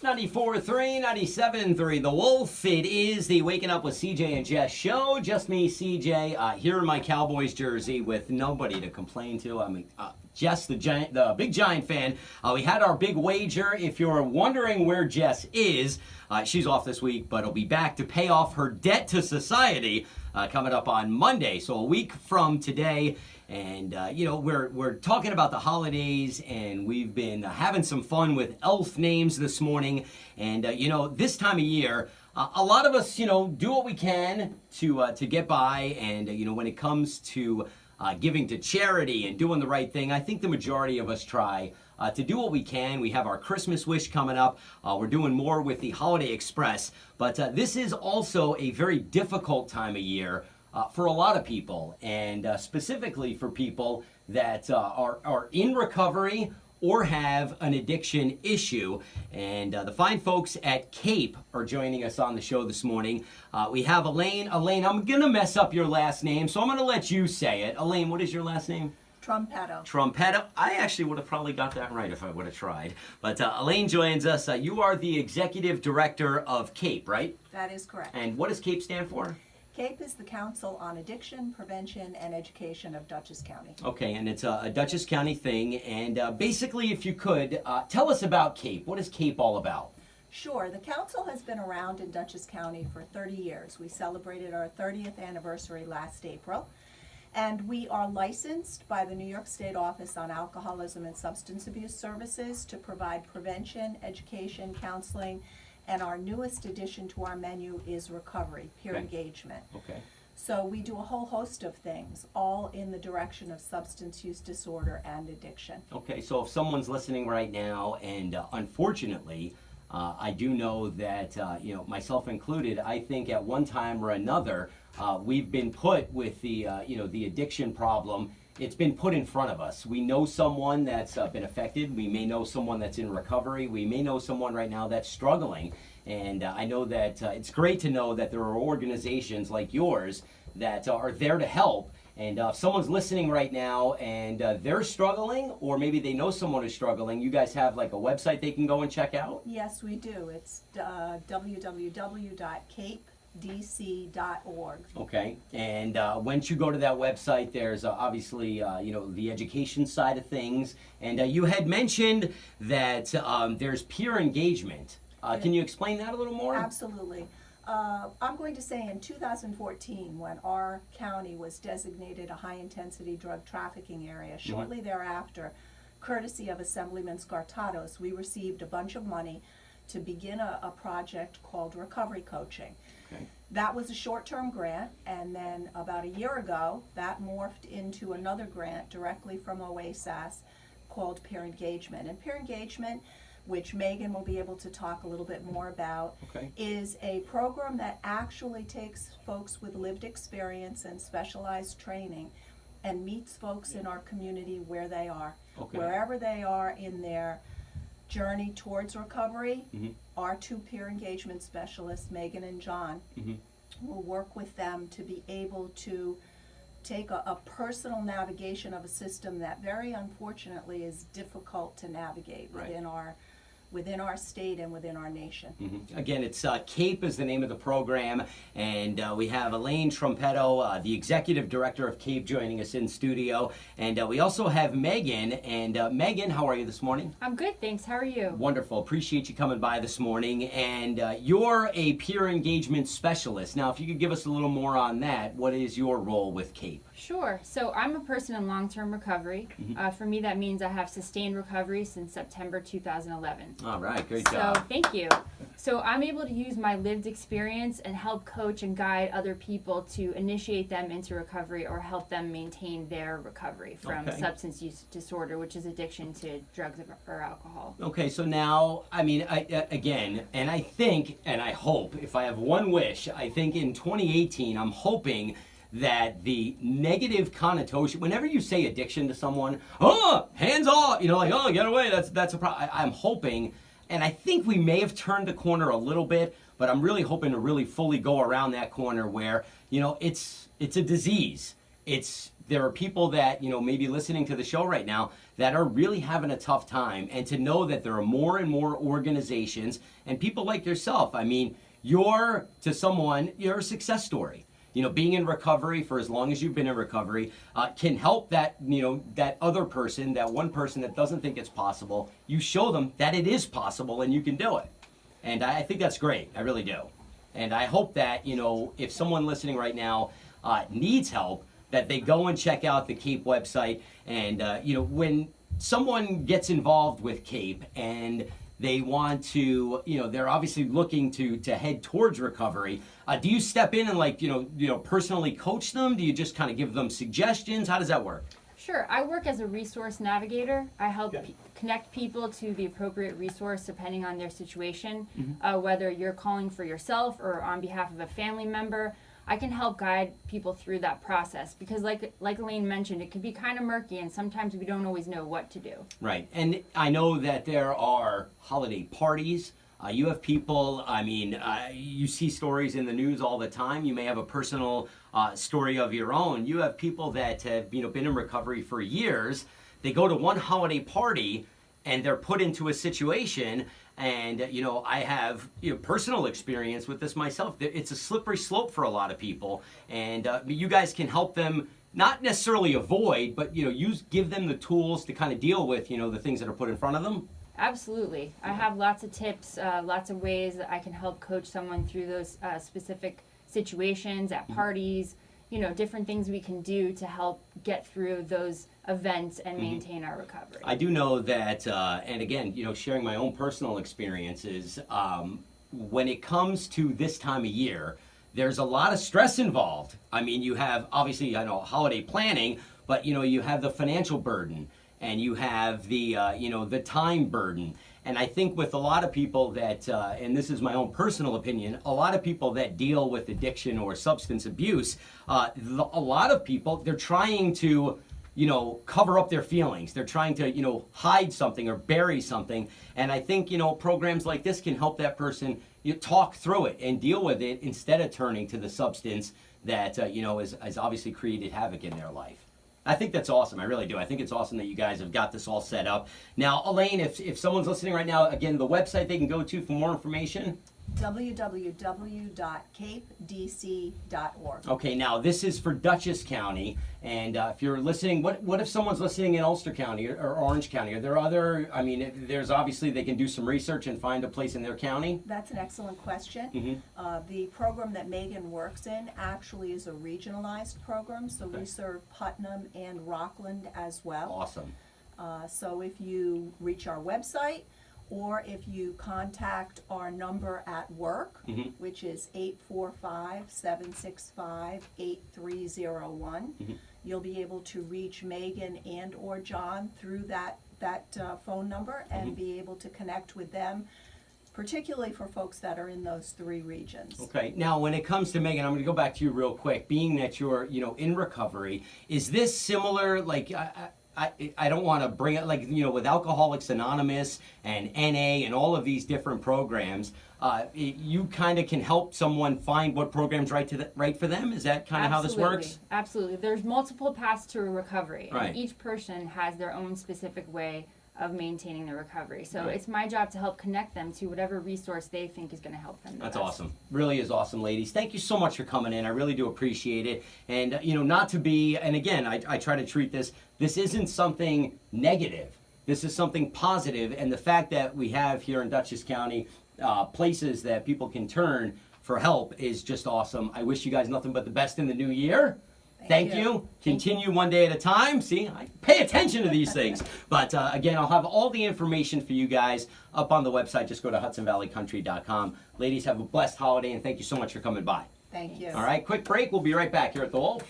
94.3, 97.3, The Wolf. It is the Waking Up with CJ and Jess show. Just me, CJ, here in my Cowboys jersey with nobody to complain to. I'm Jess, the big Giant fan. We had our big wager. If you're wondering where Jess is, she's off this week, but will be back to pay off her debt to society coming up on Monday. So a week from today. And, we're talking about the holidays, and we've been having some fun with elf names this morning. And, this time of year, a lot of us, do what we can to get by. And, when it comes to giving to charity and doing the right thing, I think the majority of us try to do what we can. We have our Christmas wish coming up. We're doing more with the Holiday Express. But this is also a very difficult time of year for a lot of people, and specifically for people that are in recovery or have an addiction issue. And the fine folks at CAPE are joining us on the show this morning. We have Elaine. Elaine, I'm going to mess up your last name, so I'm going to let you say it. Elaine, what is your last name? Trumpetto. Trumpetto. I actually would have probably got that right if I would have tried. But Elaine joins us. You are the executive director of CAPE, right? That is correct. And what does CAPE stand for? CAPE is the Council on Addiction, Prevention, and Education of Dutchess County. Okay, and it's a Dutchess County thing. And basically, if you could, tell us about CAPE. What is CAPE all about? Sure. The council has been around in Dutchess County for 30 years. We celebrated our 30th anniversary last April. And we are licensed by the New York State Office on Alcoholism and Substance Abuse Services to provide prevention, education, counseling, and our newest addition to our menu is recovery, peer engagement. Okay. So we do a whole host of things, all in the direction of substance use disorder and addiction. Okay, so if someone's listening right now, and unfortunately, I do know that, myself included, I think at one time or another, we've been put with the addiction problem. It's been put in front of us. We know someone that's been affected. We may know someone that's in recovery. We may know someone right now that's struggling. And I know that it's great to know that there are organizations like yours that are there to help. And if someone's listening right now and they're struggling, or maybe they know someone who's struggling, you guys have like a website they can go and check out? Yes, we do. It's www.capedc.org. Okay, and once you go to that website, there's obviously, the education side of things. And you had mentioned that there's peer engagement. Can you explain that a little more? Absolutely. I'm going to say in 2014, when our county was designated a high-intensity drug trafficking area, shortly thereafter, courtesy of Assemblyman Skartatos, we received a bunch of money to begin a project called Recovery Coaching. Okay. That was a short-term grant, and then about a year ago, that morphed into another grant directly from OASAS called Peer Engagement. And Peer Engagement, which Megan will be able to talk a little bit more about, Okay. is a program that actually takes folks with lived experience and specialized training and meets folks in our community where they are. Okay. Wherever they are in their journey towards recovery, Mm-hmm. our two peer engagement specialists, Megan and John, Mm-hmm. will work with them to be able to take a personal navigation of a system that very unfortunately is difficult to navigate Right. within our state and within our nation. Mm-hmm. Again, it's CAPE is the name of the program, and we have Elaine Trumpetto, the executive director of CAPE, joining us in studio, and we also have Megan. And Megan, how are you this morning? I'm good, thanks. How are you? Wonderful. Appreciate you coming by this morning. And you're a peer engagement specialist. Now, if you could give us a little more on that, what is your role with CAPE? Sure. So I'm a person in long-term recovery. For me, that means I have sustained recovery since September 2011. All right, great job. So thank you. So I'm able to use my lived experience and help coach and guide other people to initiate them into recovery or help them maintain their recovery from Okay. substance use disorder, which is addiction to drugs or alcohol. Okay, so now, again, and I think, and I hope, if I have one wish, I think in 2018, I'm hoping that the negative connotation, whenever you say addiction to someone, hands off, get away, that's a problem. I'm hoping, and I think we may have turned the corner a little bit, but I'm really hoping to really fully go around that corner where, it's a disease. It's there are people that, maybe listening to the show right now that are really having a tough time, and to know that there are more and more organizations and people like yourself. I mean, you're a success story. Being in recovery for as long as you've been in recovery can help that, that other person, that one person that doesn't think it's possible. You show them that it is possible and you can do it. And I think that's great. I really do. And I hope that, if someone listening right now needs help, that they go and check out the CAPE website. And, when someone gets involved with CAPE and they want to, they're obviously looking to head towards recovery. Do you step in and personally coach them? Do you just kind of give them suggestions? How does that work? Sure. I work as a resource navigator. I help connect people to the appropriate resource depending on their situation, whether you're calling for yourself or on behalf of a family member. I can help guide people through that process because like Elaine mentioned, it can be kind of murky and sometimes we don't always know what to do. Right. And I know that there are holiday parties. You have people, you see stories in the news all the time. You may have a personal story of your own. You have people that have been in recovery for years. They go to one holiday party and they're put into a situation. And, I have personal experience with this myself. It's a slippery slope for a lot of people. And you guys can help them not necessarily avoid, but, give them the tools to kind of deal with, the things that are put in front of them. Absolutely. I have lots of tips, lots of ways that I can help coach someone through those specific situations at parties, different things we can do to help get through those events and maintain our recovery. I do know that, and again, sharing my own personal experiences, when it comes to this time of year, there's a lot of stress involved. I mean, you have, obviously, holiday planning, but, you have the financial burden, and you have the, the time burden. And I think with a lot of people that, and this is my own personal opinion, a lot of people that deal with addiction or substance abuse, a lot of people, they're trying to, cover up their feelings. They're trying to, hide something or bury something. And I think, programs like this can help that person talk through it and deal with it instead of turning to the substance that, has obviously created havoc in their life. I think that's awesome. I really do. I think it's awesome that you guys have got this all set up. Now, Elaine, if someone's listening right now, again, the website they can go to for more information? www.capedc.org. Okay, now this is for Dutchess County, and if you're listening, what if someone's listening in Ulster County or Orange County? Are there other, there's obviously they can do some research and find a place in their county? That's an excellent question. The program that Megan works in actually is a regionalized program, so we serve Putnam and Rockland as well. Awesome. So if you reach our website, or if you contact our number at work, which is 845-765-8301, you'll be able to reach Megan and or John through that phone number and be able to connect with them, particularly for folks that are in those three regions. Okay. Now, when it comes to Megan, I'm going to go back to you real quick. Being that you're, in recovery, is this similar, like, I don't want to bring it, like, with Alcoholics Anonymous and NA and all of these different programs, you kind of can help someone find what program's right for them? Is that kind of how this works? Absolutely. There's multiple paths to recovery. Right. And each person has their own specific way of maintaining their recovery. So it's my job to help connect them to whatever resource they think is going to help them. That's awesome. Really is awesome, ladies. Thank you so much for coming in. I really do appreciate it. And, not to be, and again, I try to treat this isn't something negative. This is something positive. And the fact that we have here in Dutchess County places that people can turn for help is just awesome. I wish you guys nothing but the best in the new year. Thank you. Continue one day at a time. See, I pay attention to these things. But again, I'll have all the information for you guys up on the website. Just go to HudsonValleyCountry.com. Ladies, have a blessed holiday, and thank you so much for coming by. Thank you. All right, quick break. We'll be right back here at The Wolf.